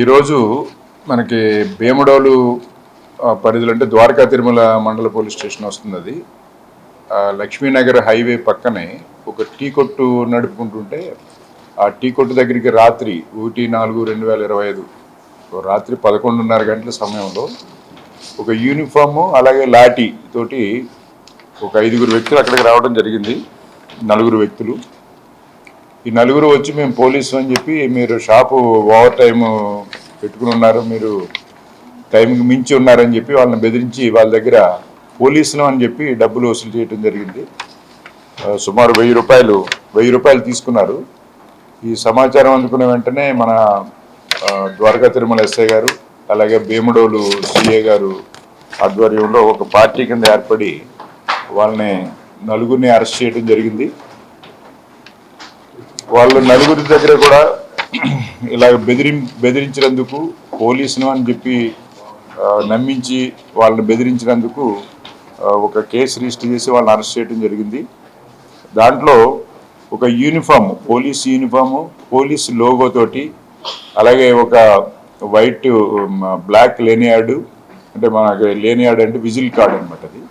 ఈరోజు మనకి భీమడోలు పరిధిలో అంటే ద్వారకా తిరుమల మండల పోలీస్ స్టేషన్ వస్తుంది. అది లక్ష్మీనగర్ హైవే పక్కనే ఒక టీ కొట్టు నడుపుకుంటుంటే ఆ టీ కొట్టు దగ్గరికి రాత్రి 1/4/2025 రాత్రి 11:30 గంటల సమయంలో ఒక యూనిఫాము అలాగే లాఠీ తోటి ఒక 5 వ్యక్తులు అక్కడికి రావడం జరిగింది. 4 వ్యక్తులు. ఈ 4 వచ్చి మేము పోలీసు అని చెప్పి మీరు షాపు ఓవర్ టైం పెట్టుకుని ఉన్నారు, మీరు టైంకి మించి ఉన్నారని చెప్పి వాళ్ళని బెదిరించి వాళ్ళ దగ్గర పోలీసులు అని చెప్పి డబ్బులు వసూలు చేయడం జరిగింది. సుమారు 1000 రూపాయలు తీసుకున్నారు. ఈ సమాచారం అందుకున్న వెంటనే మన ద్వారకా తిరుమల ఎస్ఐ గారు అలాగే భీమడోలు సిఏ గారు ఆధ్వర్యంలో ఒక పార్టీ కింద ఏర్పడి వాళ్ళని 4 అరెస్ట్ చేయడం జరిగింది. వాళ్ళు 4 దగ్గర కూడా ఇలా బెదిరించినందుకు పోలీసును అని చెప్పి నమ్మించి వాళ్ళని బెదిరించినందుకు ఒక కేసు రిజిస్టర్ చేసి వాళ్ళని అరెస్ట్ చేయడం జరిగింది. దాంట్లో ఒక యూనిఫామ్, పోలీస్ యూనిఫాము, పోలీస్ లోగోతోటి అలాగే ఒక వైట్ బ్లాక్ లేనియార్డు, అంటే మనకి లేనియార్డ్ అంటే విజిల్ కార్డ్ అనమాట, అది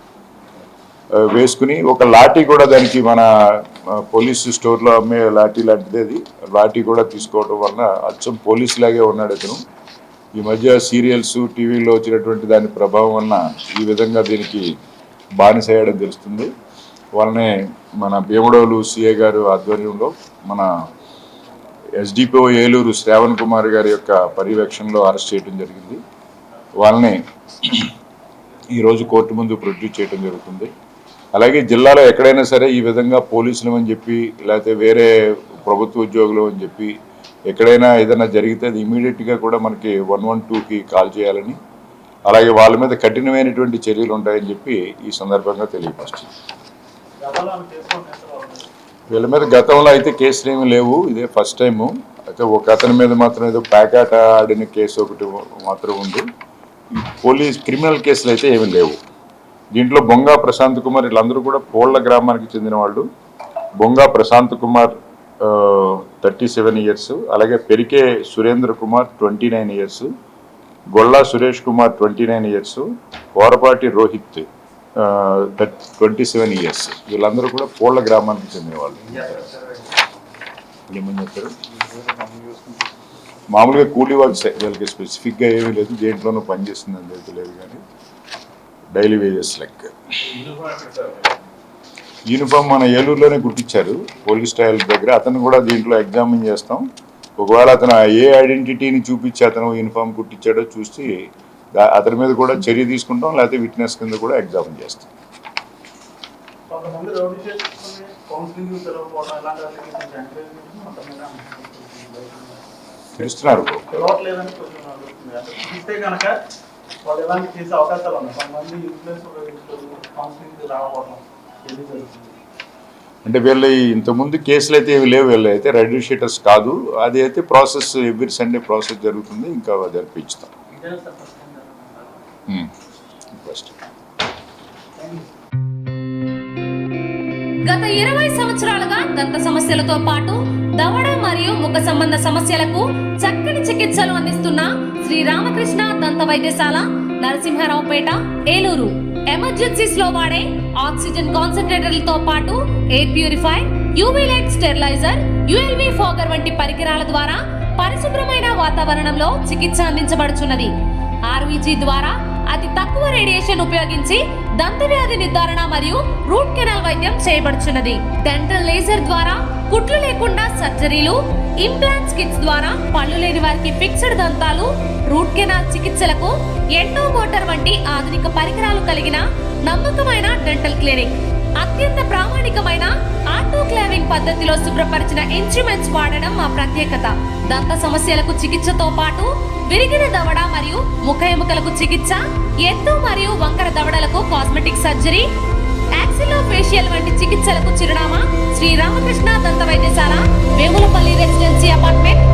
వేసుకుని ఒక లాఠీ కూడా, దానికి మన పోలీసు స్టోర్లో అమ్మే లాఠీ లాంటిది, అది లాఠీ కూడా తీసుకోవడం వలన అచ్చం పోలీసు లాగే ఉన్నాడు అతను. ఈ మధ్య సీరియల్స్ టీవీలో వచ్చినటువంటి దాని ప్రభావం వలన ఈ విధంగా దీనికి బానిసయ్యాడని తెలుస్తుంది. వాళ్ళనే మన భీమడోలు సిఏ గారు ఆధ్వర్యంలో మన ఎస్డిపిఓ ఏలూరు శ్రావణ్ కుమార్ గారి యొక్క పర్యవేక్షణలో అరెస్ట్ చేయడం జరిగింది. వాళ్ళని ఈరోజు కోర్టు ముందు ప్రొడ్యూస్ చేయడం జరుగుతుంది. అలాగే జిల్లాలో ఎక్కడైనా సరే ఈ విధంగా పోలీసులు అని చెప్పి లేకపోతే వేరే ప్రభుత్వ ఉద్యోగులు అని చెప్పి ఎక్కడైనా ఏదైనా జరిగితే అది ఇమీడియట్గా కూడా మనకి 112కి కాల్ చేయాలని, అలాగే వాళ్ళ మీద కఠినమైనటువంటి చర్యలు ఉంటాయని చెప్పి ఈ సందర్భంగా తెలియపరుస్తుంది. వీళ్ళ మీద గతంలో అయితే కేసులు ఏమీ లేవు, ఇదే ఫస్ట్ టైము. అయితే ఒక అతని మీద మాత్రం ఏదో ప్యాకాట ఆడిన కేసు ఒకటి మాత్రం ఉంది. పోలీస్ క్రిమినల్ కేసులు అయితే ఏమీ లేవు. దీంట్లో బొంగా ప్రశాంత్ కుమార్ వీళ్ళందరూ కూడా పోళ్ల గ్రామానికి చెందిన వాళ్ళు. బొంగా ప్రశాంత్ కుమార్ 37 ఇయర్స్, అలాగే Perike Surendra Kumar 29 years, Golla Suresh Kumar 29 years, Orapati Rohit 27 years. వీళ్ళందరూ కూడా పోళ్ల గ్రామానికి చెందిన వాళ్ళు. ఏమని చెప్పారు? మామూలుగా కూలీ వర్క్స్, వీళ్ళకి స్పెసిఫిక్గా ఏమీ లేదు, దేంట్లోనూ పనిచేస్తుందని తెలియదు, కానీ డైలీ వేజెస్ లెక్క. యూనిఫామ్ మన ఏలూరులోనే కుట్టించారు పోలీస్ స్టైల్ దగ్గర. అతను కూడా దీంట్లో ఎగ్జామిన్ చేస్తాం. ఒకవేళ అతను ఏ ఐడెంటిటీని చూపించి అతను యూనిఫామ్ కుట్టించాడో చూసి అతని మీద కూడా చర్య తీసుకుంటాం, లేకపోతే విట్నెస్ కింద కూడా ఎగ్జామిన్ చేస్తాం. తెలుస్తున్నారు అంటే వీళ్ళు ఇంతకుముందు కేసులు అయితే ఏమి లేవు, వీళ్ళు అయితే రెడ్ షీటర్స్ కాదు. అది అయితే ప్రాసెస్ ఎవ్రీ సండే ప్రాసెస్ జరుగుతుంది, ఇంకా జరిపించుతాం. గత 20 సంవత్సరాలుగా దంత సమస్యలతో పాటు దవడ మరియు ముఖ సంబంధ సమస్యలకు చక్కని చికిత్సలు అందిస్తున్న శ్రీ రామకృష్ణ దంత వైద్యశాల, నరసింహారావుపేట, ఏలూరు. ఎమర్జెన్సీస్ లో వాడే ఆక్సిజన్ కాన్సంట్రేటర్లతో పాటు air purify, UV light steriliser, ULV fogger వంటి పరికరాల ద్వారా పరిశుభ్రమైన వాతావరణంలో చికిత్స అందించబడుచున్నది. ఆర్వీజీ ద్వారా అతి తక్కువ రేడియేషన్ ఉపయోగించి దంత వ్యాధి నిర్ధారణ మరియు రూట్ కెనాల్ వైద్యం చేయబడుచున్నది. డెంటల్ లేజర్ ద్వారా కుట్లు లేకుండా సర్జరీలు, ఇంప్లాంట్స్ కిట్స్ ద్వారా పళ్ళు లేని వారికి ఫిక్స్డ్ దంతాలు, రూట్ కెనాల్ చికిత్సలకు ఎండో మోటార్ వంటి ఆధునిక పరికరాలు కలిగిన నమ్మకమైన డెంటల్ క్లినిక్. అత్యంత ప్రామాణికమైన ఆటోక్లావింగ్ పద్ధతిలో శుభ్రపరిచిన ఇన్స్ట్రుమెంట్స్ వాడడం మా ప్రత్యేకత. దంత సమస్యలకు చికిత్సతో పాటు విరిగిన దవడ మరియు ముఖ ఎముకలకు చికిత్స, ఎత్తు మరియు వంకర దవడలకు కాస్మెటిక్ సర్జరీ, యాక్సిలోఫేషియల్ వంటి చికిత్సలకు చిరునామా శ్రీ రామకృష్ణ దంత వైద్యశాల, వేములపల్లి రెసిడెన్సీ అపార్ట్మెంట్,